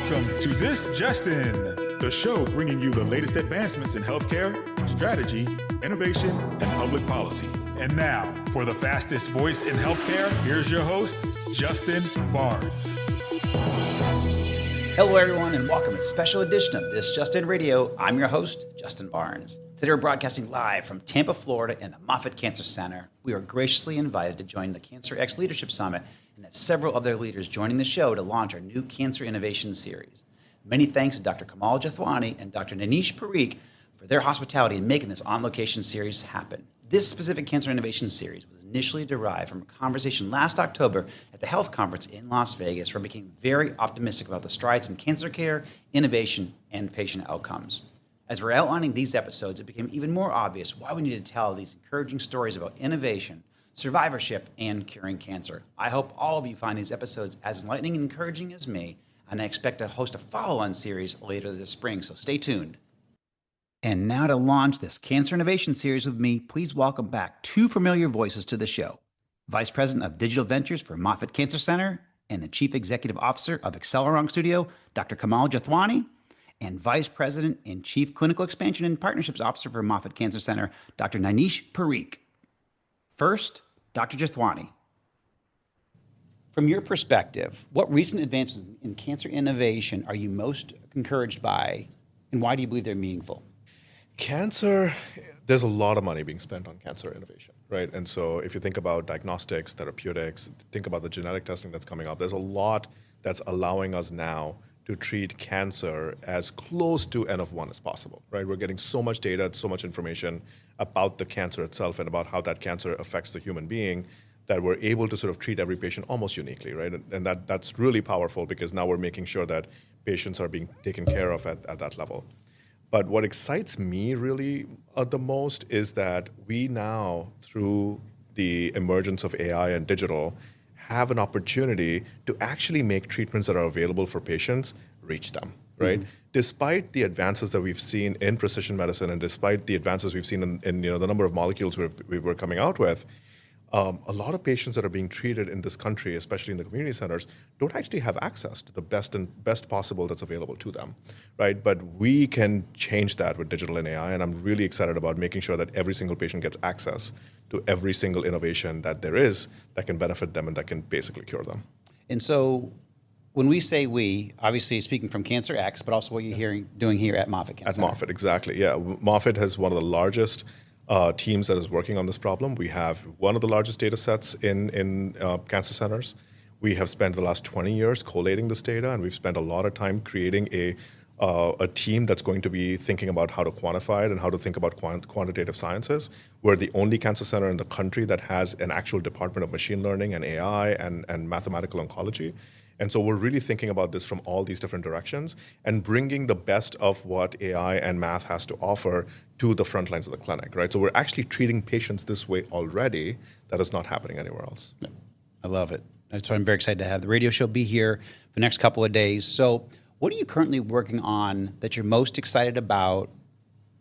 Welcome to This Just In, the show bringing you the latest advancements in healthcare, strategy, innovation, and public policy. And now, for the fastest voice in healthcare, here's your host, Justin Barnes. Hello, everyone, and welcome to a special edition of This Just In Radio. I'm your host, Justin Barnes. Today, we're broadcasting live from Tampa, Florida, and the Moffitt Cancer Center. We are graciously invited to join the CancerX Leadership Summit and have several other leaders joining the show to launch our new Cancer Innovation Series. Many thanks to Dr. Kamal Jethwani and Dr. Nainesh Parikh for their hospitality in making this on-location series happen. This specific Cancer Innovation Series was initially derived from a conversation last October at the health conference in Las Vegas, where I became very optimistic about the strides in cancer care, innovation, and patient outcomes. As we're outlining these episodes, it became even more obvious why we need to tell these encouraging stories about innovation, survivorship, and curing cancer. I hope all of you find these episodes as enlightening and encouraging as me, and I expect to host a follow-on series later this spring, so stay tuned. And now to launch this Cancer Innovation Series with me, please welcome back two familiar voices to the show. Vice President of Digital Ventures for Moffitt Cancer Center and the Chief Executive Officer of AccelerOnc Studio, Dr. Kamal Jethwani, and Vice President and Chief Clinical Expansion and Partnerships Officer for Moffitt Cancer Center, Dr. Nainesh Parikh. First, Dr. Jethwani. From your perspective, what recent advances in cancer innovation are you most encouraged by, and why do you believe they're meaningful? Cancer, there's a lot of money being spent on cancer innovation, right? And so if you think about diagnostics, therapeutics, think about the genetic testing that's coming up, there's a lot that's allowing us now to treat cancer as close to N of 1 as possible, right? We're getting so much data, so much information about the cancer itself and about how that cancer affects the human being that we're able to sort of treat every patient almost uniquely, right? And that's really powerful because now we're making sure that patients are being taken care of at that level. But what excites me really the most is that we now, through the emergence of AI and digital, have an opportunity to actually make treatments that are available for patients reach them, right? Mm-hmm. Despite the advances that we've seen in precision medicine and despite the advances we've seen in the number of molecules we're coming out with, a lot of patients that are being treated in this country, especially in the community centers, don't actually have access to the best possible that's available to them, right? But we can change that with digital and AI, and I'm really excited about making sure that every single patient gets access to every single innovation that there is that can benefit them and that can basically cure them. And so when we say we, obviously speaking from CancerX, but also what you're doing here at Moffitt Cancer Center. At Moffitt, exactly, yeah. Moffitt has one of the largest teams that is working on this problem. We have one of the largest data sets in cancer centers. We have spent the last 20 years collating this data, and we've spent a lot of time creating a team that's going to be thinking about how to quantify it and how to think about quantitative sciences. We're the only cancer center in the country that has an actual department of machine learning and AI and mathematical oncology. And so we're really thinking about this from all these different directions and bringing the best of what AI and math has to offer to the front lines of the clinic, right? So we're actually treating patients this way already. That is not happening anywhere else. Yeah. I love it. That's why I'm very excited to have the radio show be here for the next couple of days. So what are you currently working on that you're most excited about?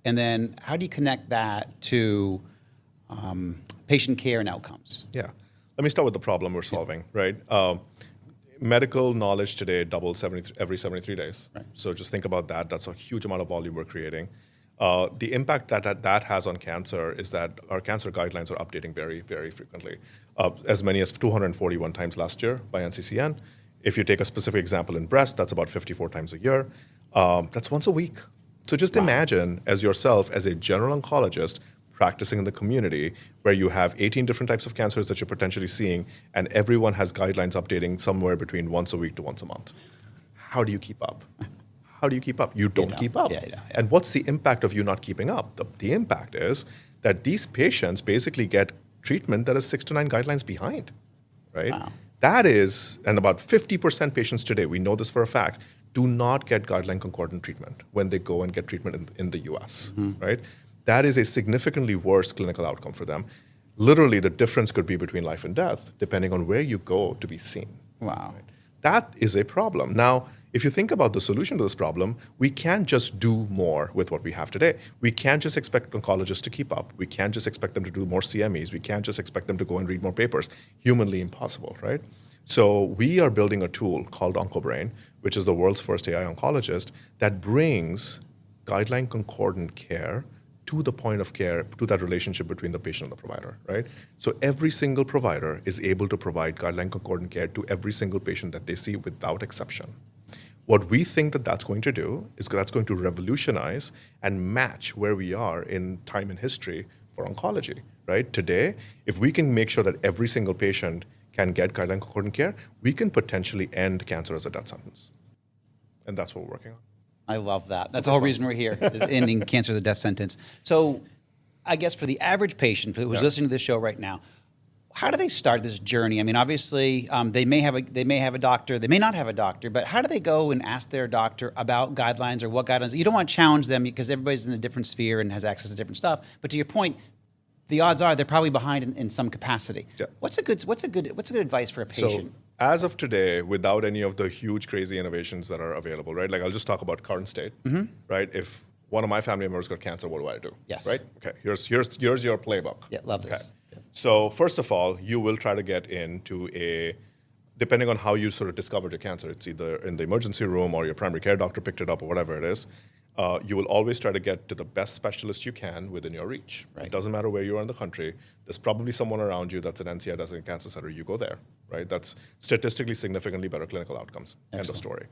And then how do you connect that to patient care and outcomes? Yeah. Let me start with the problem we're solving, right? Medical knowledge today doubles every 73 days. Right. So just think about that. That's a huge amount of volume we're creating. The impact that has on cancer is that our cancer guidelines are updating very, very frequently, as many as 241 times last year by NCCN. If you take a specific example in breast, that's about 54 times a year. That's once a week. So just imagine as yourself, as a general oncologist, practicing in the community where you have 18 different types of cancers that you're potentially seeing, and everyone has guidelines updating somewhere between once a week to once a month. How do you keep up? How do you keep up? You don't keep up. Yeah. And what's the impact of you not keeping up? The impact is that these patients basically get treatment that is 6 to 9 guidelines behind, right? Wow. That is, and about 50% patients today, we know this for a fact, do not get guideline concordant treatment when they go and get treatment in the US, right? That is a significantly worse clinical outcome for them. Literally, the difference could be between life and death, depending on where you go to be seen. Wow. Right? That is a problem. Now, if you think about the solution to this problem, we can't just do more with what we have today. We can't just expect oncologists to keep up. We can't just expect them to do more CMEs. We can't just expect them to go and read more papers. Humanly impossible, right? So we are building a tool called OncoBrain, which is the world's first AI oncologist, that brings guideline concordant care to the point of care, to that relationship between the patient and the provider, right? So every single provider is able to provide guideline concordant care to every single patient that they see without exception. What we think that that's going to do is that's going to revolutionize and match where we are in time and history for oncology, right? Today, if we can make sure that every single patient can get guideline concordant care, we can potentially end cancer as a death sentence. And that's what we're working on. I love that. That's the whole reason we're here, is ending cancer as a death sentence. So I guess for the average patient who's listening to this show right now, how do they start this journey? I mean, obviously, they may have a doctor, they may not have a doctor, but how do they go and ask their doctor about guidelines or what guidelines? You don't want to challenge them because everybody's in a different sphere and has access to different stuff. But to your point, the odds are they're probably behind in some capacity. Yeah. What's a good advice for a patient? So, as of today, without any of the huge, crazy innovations that are available, right? Like I'll just talk about current state, right? If one of my family members got cancer, what do I do? Yes. Right? Okay. Here's your playbook. Yeah, love this. Okay. Yeah. So first of all, you will try to get into depending on how you sort of discovered your cancer, it's either in the emergency room or your primary care doctor picked it up or whatever it is. You will always try to get to the best specialist you can within your reach. Right. It doesn't matter where you are in the country. There's probably someone around you that's an NCI designated cancer center. You go there, right? That's statistically significantly better clinical outcomes. Excellent. End of story.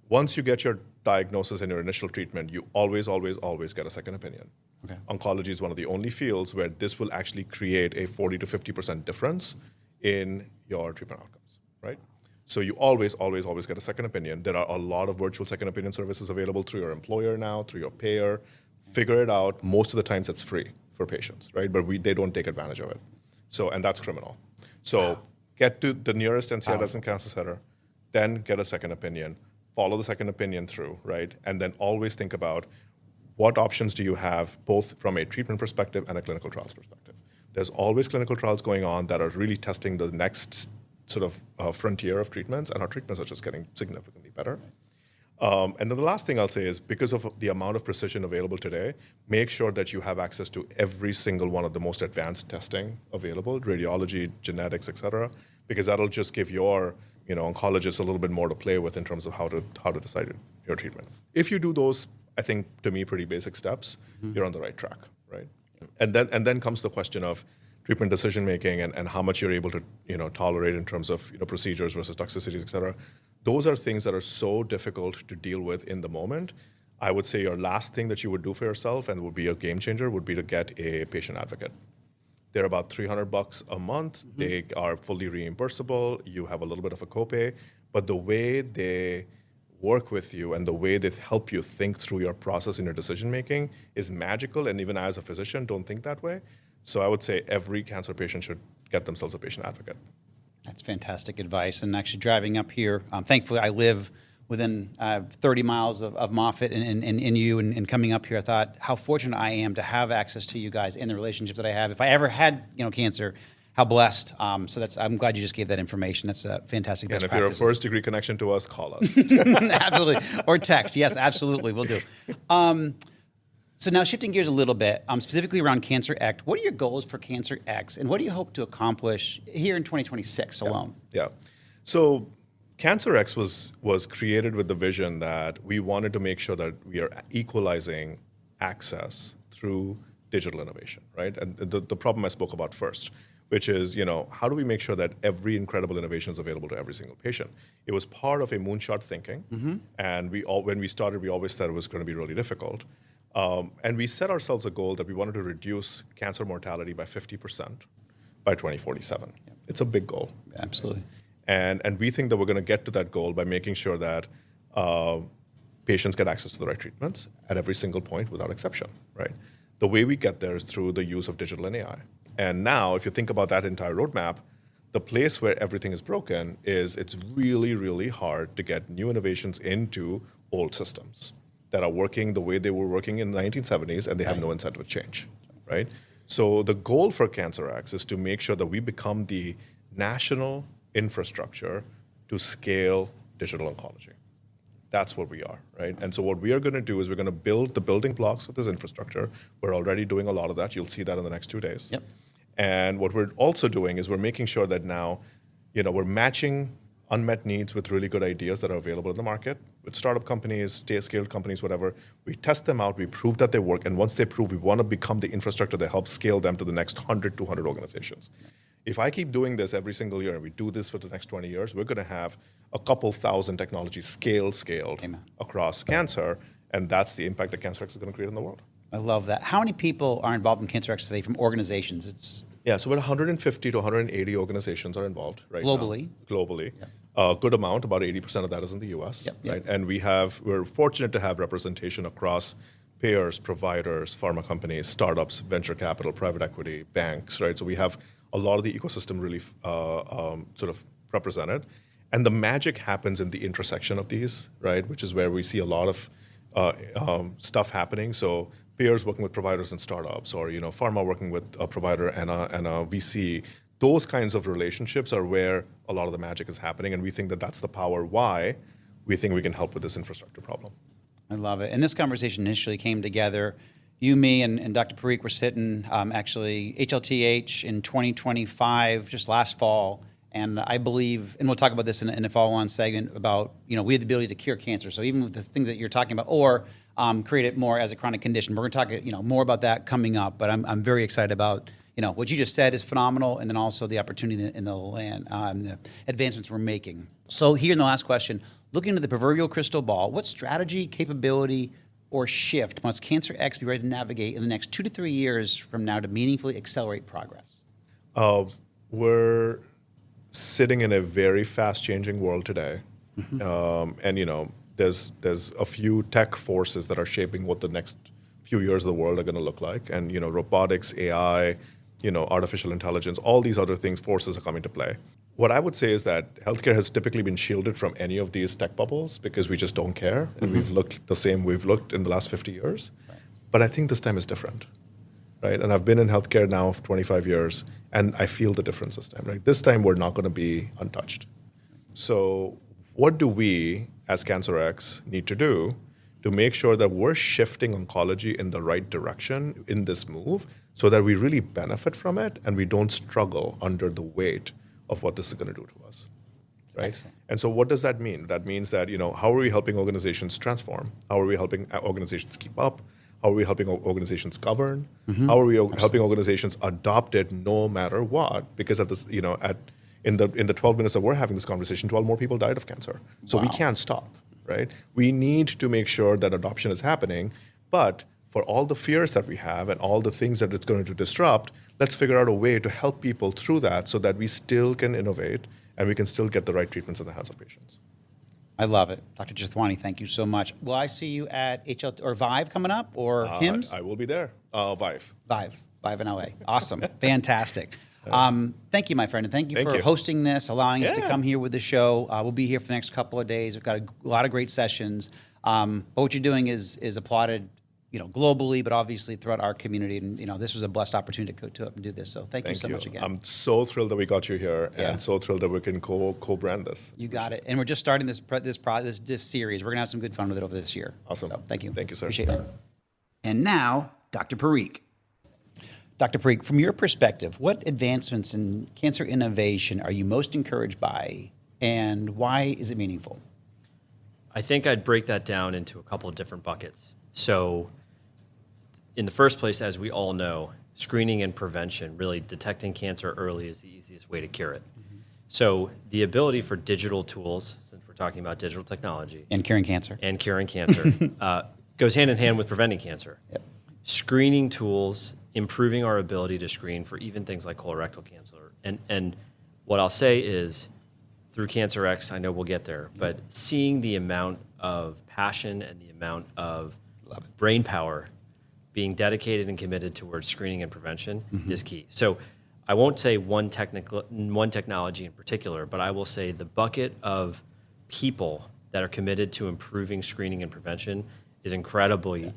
Once you get your diagnosis and your initial treatment, you always get a second opinion. Okay. Oncology is one of the only fields where this will actually create a 40 to 50% difference in your treatment outcomes, right? So you always get a second opinion. There are a lot of virtual second opinion services available through your employer now, through your payer. Figure it out. Most of the times it's free for patients, right? But they don't take advantage of it. So, and that's criminal. So get to the nearest NCI designated cancer center, then get a second opinion, follow the second opinion through, right? And then always think about what options do you have, both from a treatment perspective and a clinical trials perspective. There's always clinical trials going on that are really testing the next sort of frontier of treatments, and our treatments are just getting significantly better. And then the last thing I'll say is, because of the amount of precision available today, make sure that you have access to every single one of the most advanced testing available, radiology, genetics, et cetera, because that'll just give your oncologist a little bit more to play with in terms of how to decide your treatment. If you do those, I think, to me, pretty basic steps, you're on the right track, right? And then comes the question of treatment decision making and how much you're able to tolerate in terms of procedures versus toxicities, et cetera. Those are things that are so difficult to deal with in the moment. I would say your last thing that you would do for yourself and would be a game changer would be to get a patient advocate. They're about $300 a month. They are fully reimbursable. You have a little bit of a copay, but the way they work with you and the way they help you think through your process and your decision making is magical. And even as a physician, don't think that way. So I would say every cancer patient should get themselves a patient advocate. That's fantastic advice. And actually driving up here, thankfully I live within 30 miles of Moffitt and coming up here, I thought how fortunate I am to have access to you guys and the relationships that I have. If I ever had cancer, how blessed. So I'm glad you just gave that information. That's a fantastic best practice. And if practices. you're a first degree connection to us, call us. Absolutely. Or text. Yes, absolutely. We'll do. So now shifting gears a little bit, specifically around CancerX, what are your goals for CancerX, and what do you hope to accomplish here in 2026 alone? Yeah. So CancerX was created with the vision that we wanted to make sure that we are equalizing access through digital innovation, right? And the problem I spoke about first, which is, how do we make sure that every incredible innovation is available to every single patient? It was part of a moonshot thinking, and when we started, we always thought it was going to be really difficult. And we set ourselves a goal that we wanted to reduce cancer mortality by 50% by 2047. Yeah. It's a big goal. Absolutely. And we think that we're going to get to that goal by making sure that patients get access to the right treatments at every single point without exception, right? The way we get there is through the use of digital and AI. And now, if you think about that entire roadmap, the place where everything is broken is it's really, really hard to get new innovations into old systems that are working the way they were working in the 1970s, and they have no incentive to change, right? So the goal for CancerX is to make sure that we become the national infrastructure to scale digital oncology. That's what we are, right? And so what we are going to do is we're going to build the building blocks of this infrastructure. We're already doing a lot of that. You'll see that in the next 2 days. Yep. And what we're also doing is we're making sure that now, we're matching unmet needs with really good ideas that are available in the market. With startup companies, scaled companies, whatever, we test them out, we prove that they work, and once they prove, we want to become the infrastructure that helps scale them to the next 100, 200 organizations. If I keep doing this every single year, and we do this for the next 20 years, we're going to have a couple thousand technologies scaled Amen. across cancer, and that's the impact that CancerX is going to create in the world. I love that. How many people are involved in CancerX today from organizations? Yeah, so about 150 to 180 organizations are involved right Globally? now. Globally. A good amount, about 80% of that is in the US. Right? And we're fortunate to have representation across payers, providers, pharma companies, startups, venture capital, private equity, banks, right? So we have a lot of the ecosystem really sort of represented. And the magic happens in the intersection of these, right? Which is where we see a lot of stuff happening. So payers working with providers and startups, or pharma working with a provider and a VC. Those kinds of relationships are where a lot of the magic is happening, and we think that that's the power why we think we can help with this infrastructure problem. I love it. And this conversation initially came together. You, me, and Dr. Parikh were sitting actually HLTH in 2025, just last fall. And I believe, and we'll talk about this in a follow-on segment about, we have the ability to cure cancer. So even with the things that you're talking about, or create it more as a chronic condition. We're going to talk, more about that coming up. But I'm very excited about, what you just said is phenomenal, and then also the opportunity in the land, the advancements we're making. So here in the last question, looking into the proverbial crystal ball, what strategy, capability, or shift must CancerX be ready to navigate in the next 2 to 3 years from now to meaningfully accelerate progress? We're sitting in a very fast-changing world today, and there's a few tech forces that are shaping what the next few years of the world are going to look like, and robotics, AI, artificial intelligence, all these other forces are coming to play. What I would say is that healthcare has typically been shielded from any of these tech bubbles because we just don't care, and we've looked the same we've looked in the last 50 years. Right. But I think this time is different, right? And I've been in healthcare now for 25 years, and I feel the difference this time, right? This time we're not going to be untouched. So what do we, as CancerX, need to do to make sure that we're shifting oncology in the right direction in this move so that we really benefit from it and we don't struggle under the weight of what this is going to do to us, right? Excellent. And so what does that mean? That means that, how are we helping organizations transform? How are we helping organizations keep up? How are we helping organizations govern? How are we helping organizations adopt it no matter what? Because at this, in the 12 minutes that we're having this conversation, 12 more people died of cancer. So we can't stop, right? We need to make sure that adoption is happening, but for all the fears that we have and all the things that it's going to disrupt, let's figure out a way to help people through that so that we still can innovate and we can still get the right treatments in the hands of patients. I love it. Dr. Jethwani, thank you so much. Will I see you at HL or Vive coming up, or HIMSS? I will be there. Vive in LA. Awesome. Fantastic. Thank you, my friend, and thank you for hosting this, allowing us to come here with the show. We'll be here for the next couple of days. We've got a lot of great sessions. But what you're doing is applauded, globally, but obviously throughout our community. And this was a blessed opportunity to go up and do this. So thank you so much again. I'm so thrilled that we got you here, and so thrilled that we can co-brand this. You got it. And we're just starting this series. We're gonna have some good fun with it over this year. Awesome. So thank you. Thank you, sir. Appreciate it. And now, Dr. Parikh. Dr. Parikh, from your perspective, what advancements in cancer innovation are you most encouraged by, and why is it meaningful? I think I'd break that down into a couple of different buckets. So in the first place, as we all know, screening and prevention, really detecting cancer early, is the easiest way to cure it. So the ability for digital tools, since we're talking about digital technology. And curing cancer. Goes hand in hand with preventing cancer. Yep. Screening tools, improving our ability to screen for even things like colorectal cancer. And what I'll say is, through CancerX, I know we'll get there, but seeing the amount of passion and the amount of brain power being dedicated and committed towards screening and prevention is key. So I won't say one technology in particular, but I will say the bucket of people that are committed to improving screening and prevention is incredibly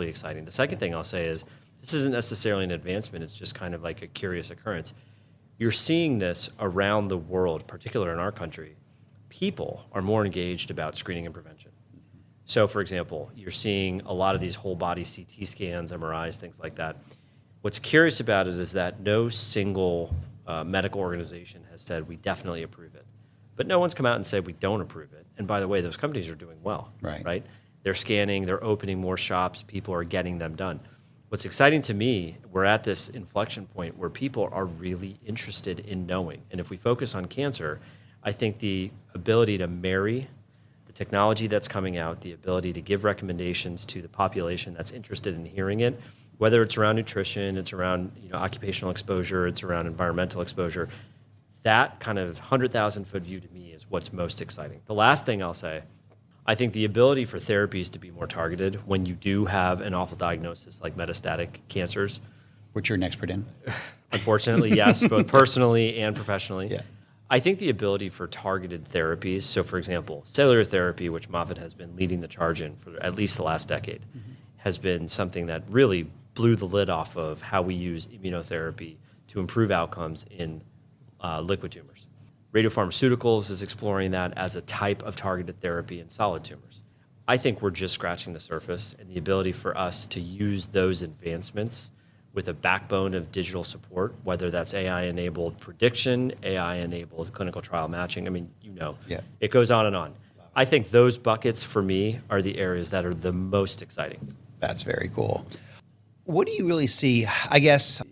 exciting. The second thing I'll say is, this isn't necessarily an advancement, it's just kind of like a curious occurrence. You're seeing this around the world, particularly in our country. People are more engaged about screening and prevention. So, for example, you're seeing a lot of these whole body CT scans, MRIs, things like that. What's curious about it is that no single medical organization has said we definitely approve it. But no one's come out and said we don't approve it. And by the way, those companies are doing well, right? They're scanning, they're opening more shops, people are getting them done. What's exciting to me, we're at this inflection point where people are really interested in knowing. And if we focus on cancer, I think the ability to marry the technology that's coming out, the ability to give recommendations to the population that's interested in hearing it, whether it's around nutrition, it's around occupational exposure, it's around environmental exposure, that kind of 100,000-foot view to me is what's most exciting. The last thing I'll say, I think the ability for therapies to be more targeted when you do have an awful diagnosis like metastatic cancers. Which you're an expert in. Unfortunately, yes, both personally and professionally. Yeah. I think the ability for targeted therapies, so for example, cellular therapy, which Moffitt has been leading the charge in for at least the last decade, has been something that really blew the lid off of how we use immunotherapy to improve outcomes in liquid tumors. Radiopharmaceuticals is exploring that as a type of targeted therapy in solid tumors. I think we're just scratching the surface, and the ability for us to use those advancements with a backbone of digital support, whether that's AI-enabled prediction, AI-enabled clinical trial matching. I mean, it goes on and on. I think those buckets for me are the areas that are the most exciting. That's very cool. What do you really see? I guess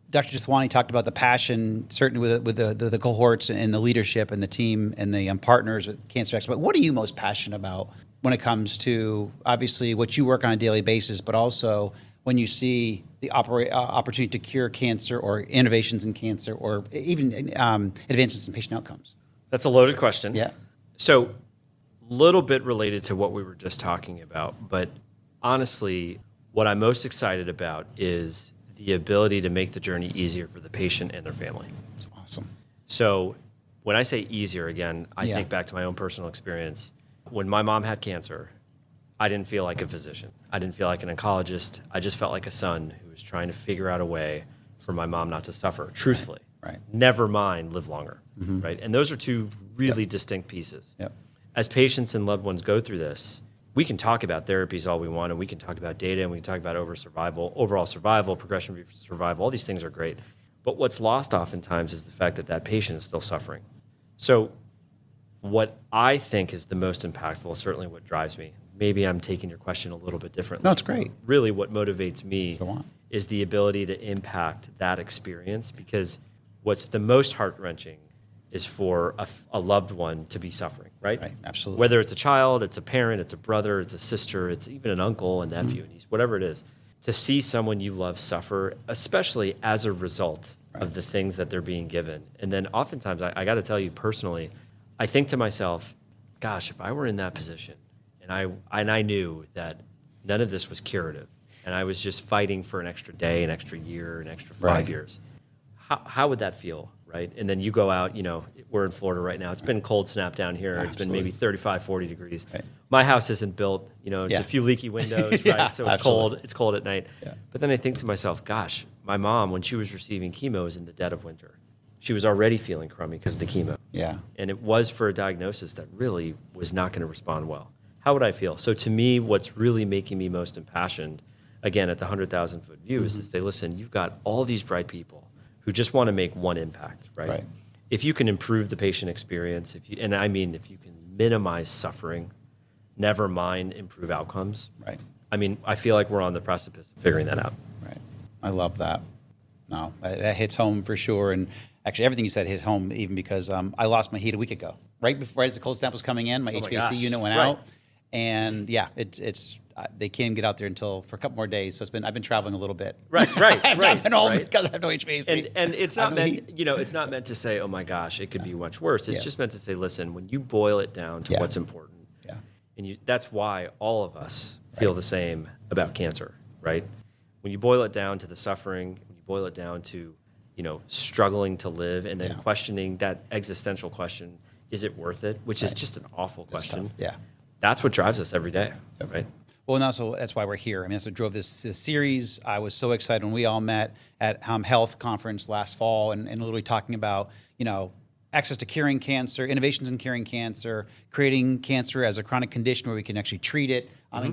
Dr. Jethwani talked about the passion, certainly with the cohorts and the leadership and the team and the partners with CancerX. But what are you most passionate about when it comes to, obviously, what you work on a daily basis, but also when you see the opportunity to cure cancer or innovations in cancer or even advancements in patient outcomes? That's a loaded question. Yeah. So, little bit related to what we were just talking about, but honestly, what I'm most excited about is the ability to make the journey easier for the patient and their family. That's awesome. So when I say easier, again, I think back to my own personal experience. When my mom had cancer, I didn't feel like a physician. I didn't feel like an oncologist. I just felt like a son who was trying to figure out a way for my mom not to suffer, truthfully. Right. Never mind live longer, right? And those are two really distinct pieces. Yep. As patients and loved ones go through this, we can talk about therapies all we want, and we can talk about data, and we can talk about overall survival, progression-free survival. All these things are great. But what's lost oftentimes is the fact that that patient is still suffering. So what I think is the most impactful, certainly what drives me, maybe I'm taking your question a little bit differently. No, it's great. Really what motivates me is the ability to impact that experience, because what's the most heart-wrenching is for a loved one to be suffering, right? Right, absolutely. Whether it's a child, it's a parent, it's a brother, it's a sister, it's even an uncle, a nephew, a niece, whatever it is, to see someone you love suffer, especially as a result of the things that they're being given. And then oftentimes, I got to tell you personally, I think to myself, gosh, if I were in that position and I knew that none of this was curative and I was just fighting for an extra day, an extra year, an extra 5 years, how would that feel? Right? And then you go out, we're in Florida right now. It's been cold snap down here. It's been maybe 35, 40 degrees. Right. My house isn't built, it's a few leaky windows, right? So it's cold. It's cold at night. Yeah. But then I think to myself, gosh, my mom, when she was receiving chemo, was in the dead of winter. She was already feeling crummy because of the chemo. Yeah. And it was for a diagnosis that really was not going to respond well. How would I feel? So to me, what's really making me most impassioned, again, at the 100,000-foot view, is to say, listen, you've got all these bright people who just want to make one impact, right? If you can improve the patient experience, if you can minimize suffering, never mind improve outcomes, right? I mean, I feel like we're on the precipice of figuring that out. Right. I love that. No, that hits home for sure. And actually, everything you said hit home, even because I lost my heat a week ago, right as the cold snap was coming in. My HVAC unit went out, and it's they can't even get out there for a couple more days. So I've been traveling a little bit. Right. I've not been home because I have no HVAC. And it's not meant, it's not meant to say, oh my gosh, it could be much worse. It's just meant to say, listen, when you boil it down to what's important, and that's why all of us feel the same about cancer, right? When you boil it down to the suffering, when you boil it down to, struggling to live, and then questioning that existential question, is it worth it? Which is just an awful question. That's what drives us every day, right? Well, and also that's why we're here. I mean, that's what drove this series. I was so excited when we all met at Health Conference last fall and literally talking about, access to curing cancer, innovations in curing cancer, creating cancer as a chronic condition where we can actually treat it and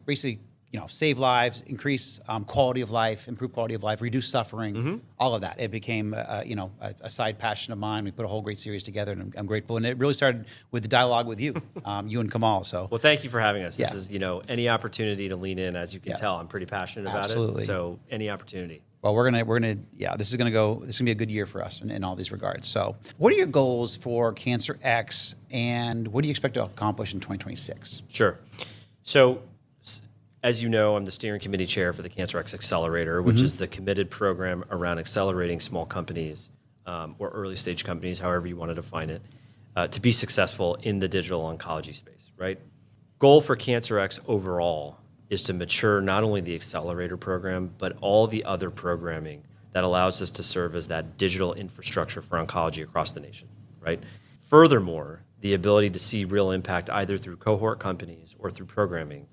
basically, save lives, increase quality of life, improve quality of life, reduce suffering, all of that. It became, a side passion of mine. We put a whole great series together, and I'm grateful. And it really started with the dialogue with you, you and Kamal. So, well, thank you for having us. This Yeah. is, any opportunity to lean in, as you can Yeah. tell, I'm pretty passionate about Absolutely. it. So any opportunity. Well, this is gonna be a good year for us in all these regards. So, what are your goals for CancerX, and what do you expect to accomplish in 2026? Sure. So, as you know, I'm the steering committee chair for the CancerX Accelerator, which is the committed program around accelerating small companies or early stage companies, however you want to define it, to be successful in the digital oncology space, right? Goal for CancerX overall is to mature not only the accelerator program, but all the other programming that allows us to serve as that digital infrastructure for oncology across the nation, right? Furthermore, the ability to see real impact either through cohort companies or through programming,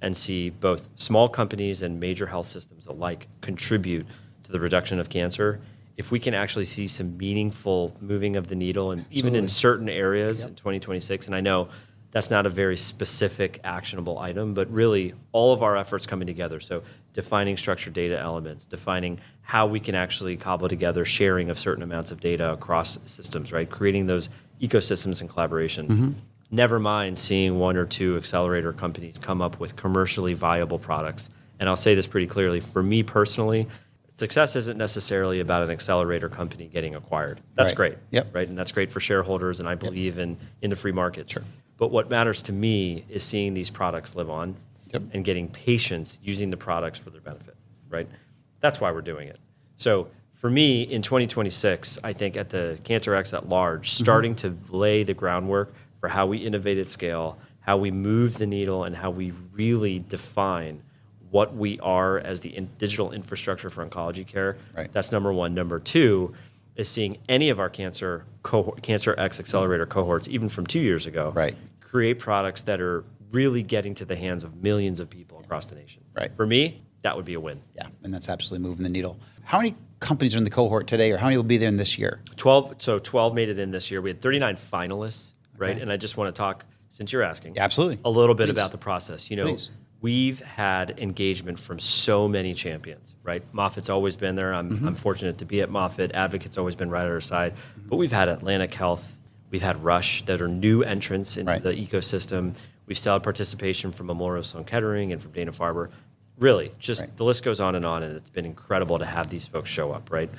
and see both small companies and major health systems alike contribute to the reduction of cancer. If we can actually see some meaningful moving of the needle, and even in certain areas in 2026, and I know that's not a very specific actionable item, but really all of our efforts coming together. So defining structured data elements, defining how we can actually cobble together sharing of certain amounts of data across systems, right? Creating those ecosystems and collaborations. Never mind seeing one or two accelerator companies come up with commercially viable products. And I'll say this pretty clearly, for me personally, success isn't necessarily about an accelerator company getting acquired. That's Right. great, Yep. right? And that's great for shareholders, and I believe in the free markets. Sure. But what matters to me is seeing these products live on and getting patients using the products for their benefit, right? That's why we're doing it. So for me, in 2026, I think at the CancerX at large, starting to lay the groundwork for how we innovate at scale, how we move the needle, and how we really define what we are as the digital infrastructure for oncology care. Right. That's number one. Number two is seeing any of our CancerX Accelerator cohorts, even from 2 years ago, Right. create products that are really getting to the hands of millions of people across the nation. Right. For me, that would be a win. Yeah, and that's absolutely moving the needle. How many companies are in the cohort today, or how many will be there in this year? 12 made it in this year. We had 39 finalists, right? Okay. And I just want to talk, since you're asking, Yeah, absolutely. a little bit Please. about the process. Please. We've had engagement from so many champions, right? Moffitt's always been there. I'm fortunate to be at Moffitt. Advocate's always been right at our side. But we've had Atlantic Health. We've had Rush that are new entrants into Right. the ecosystem. We've still had participation from Memorial Sloan Kettering and from Dana-Farber. Really, just Right. the list goes on, and it's been incredible to have these folks show up, right?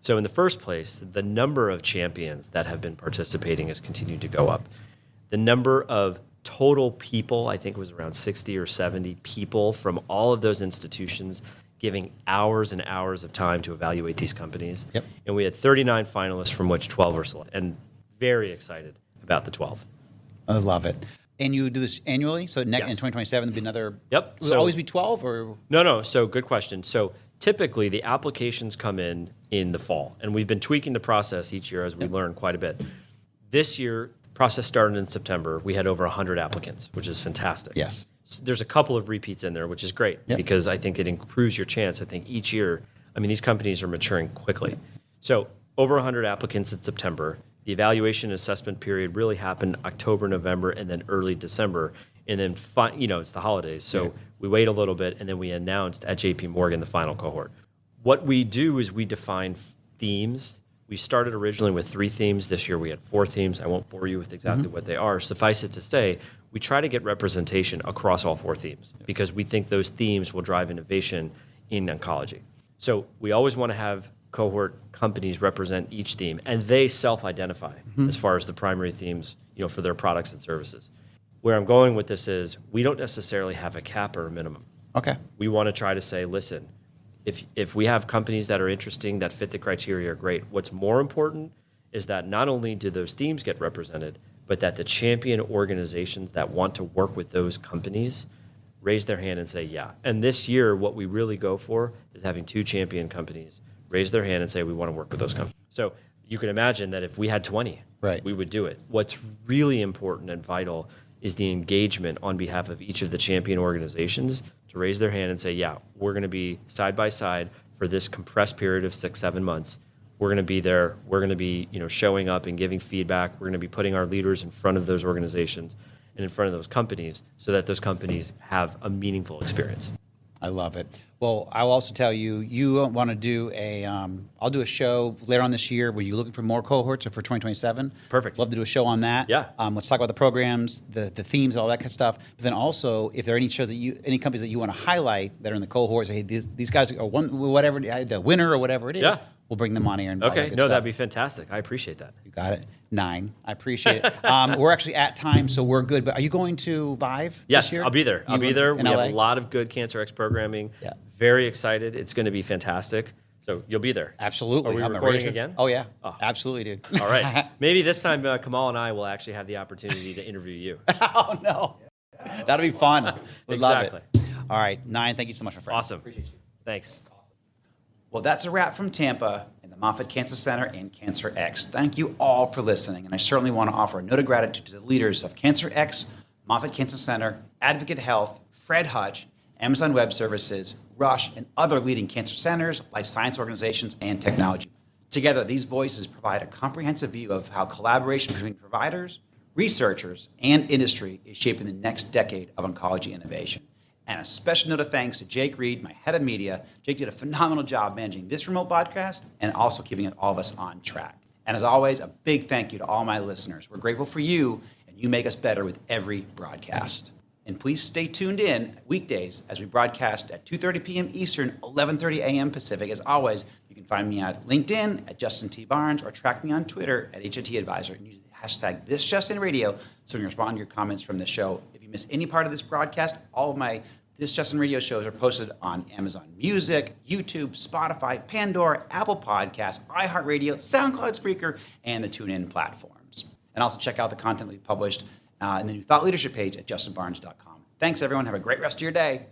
So in the first place, the number of champions that have been participating has continued to go up. The number of total people, I think it was around 60 or 70 people from all of those institutions giving hours and hours of time to evaluate these companies. Yep. And we had 39 finalists from which 12 were selected, and very excited about the 12. I love it. And you do this annually? So in Yes. 2027, there'll be another... Yep. Will it always be 12, or... No. So good question. So typically the applications come in the fall, and we've been tweaking the process each year as we learn quite a bit. This year, the process started in September. We had over 100 applicants, which is fantastic. Yes. So there's a couple of repeats in there, which is great because I think it improves your chance. I think each year, these companies are maturing quickly. So over 100 applicants in September. The evaluation and assessment period really happened October, November, and then early December. And then, it's the holidays. So we wait a little bit, and then we announced at JP Morgan the final cohort. What we do is we define themes. We started originally with 3 themes. This year we had 4 themes. I won't bore you with exactly what they are. Suffice it to say, we try to get representation across all 4 themes because we think those themes will drive innovation in oncology. So we always want to have cohort companies represent each theme, and they self-identify as far as the primary themes, for their products and services. Where I'm going with this is we don't necessarily have a cap or a minimum. Okay. We want to try to say, listen, if we have companies that are interesting, that fit the criteria, great. What's more important is that not only do those themes get represented, but that the champion organizations that want to work with those companies raise their hand and say, yeah. And this year, what we really go for is having 2 champion companies raise their hand and say, we want to work with those companies. So you can imagine that if we had 20, we would do it. What's really important and vital is the engagement on behalf of each of the champion organizations to raise their hand and say, yeah, we're going to be side by side for this compressed period of 6-7 months. We're going to be there. We're going to be, showing up and giving feedback. We're going to be putting our leaders in front of those organizations. and in front of those companies so that those companies have a meaningful experience. I love it. Well, I'll also tell you, you want to do I'll do a show later on this year where you're looking for more cohorts for 2027. Perfect. Love to do a show on that. Yeah. Let's talk about the programs, the themes, all that kind of stuff. But then also, if there are any shows any companies that you want to highlight that are in the cohorts, hey, these guys are whatever, the winner or whatever it is, Yeah. we'll bring them on here. And all that Okay, good no, stuff. that'd be fantastic. I appreciate that. You got it. 9. I appreciate it. We're actually at time, so we're good. But are you going to Vive Yes, this year? I'll be there. I'll be in there. We LA? have a lot of good CancerX programming. Yeah. Very excited. It's going to be fantastic. So you'll be there. Absolutely. Are we I'm a recording racer. again? Oh, yeah. Oh. Absolutely, dude. All right. Maybe this time Kamal and I will actually have the opportunity to interview you. Oh, no. That'll be fun. We'd love Exactly. it. All right, 9, thank you so much, my friend. Awesome. Appreciate you. Thanks. Well, that's a wrap from Tampa and the Moffitt Cancer Center and CancerX. Thank you all for listening, and I certainly want to offer a note of gratitude to the leaders of CancerX, Moffitt Cancer Center, Advocate Health, Fred Hutch, Amazon Web Services, Rush, and other leading cancer centers, life science organizations, and technology. Together, these voices provide a comprehensive view of how collaboration between providers, researchers, and industry is shaping the next decade of oncology innovation. And a special note of thanks to Jake Reed, my head of media. Jake did a phenomenal job managing this remote podcast and also keeping all of us on track. And as always, a big thank you to all my listeners. We're grateful for you, and you make us better with every broadcast. And please stay tuned in weekdays as we broadcast at 2:30 p.m. Eastern, 11:30 a.m. Pacific. As always, you can find me at LinkedIn at Justin T. Barnes or track me on Twitter at HIT Advisor and use the hashtag #ThisJustinRadio so you can respond to your comments from the show. If you miss any part of this broadcast, all of my This Justin Radio shows are posted on Amazon Music, YouTube, Spotify, Pandora, Apple Podcasts, iHeartRadio, SoundCloud Spreaker, and the TuneIn platforms. And also check out the content we published in the new Thought Leadership page at justinbarnes.com. Thanks, everyone. Have a great rest of your day.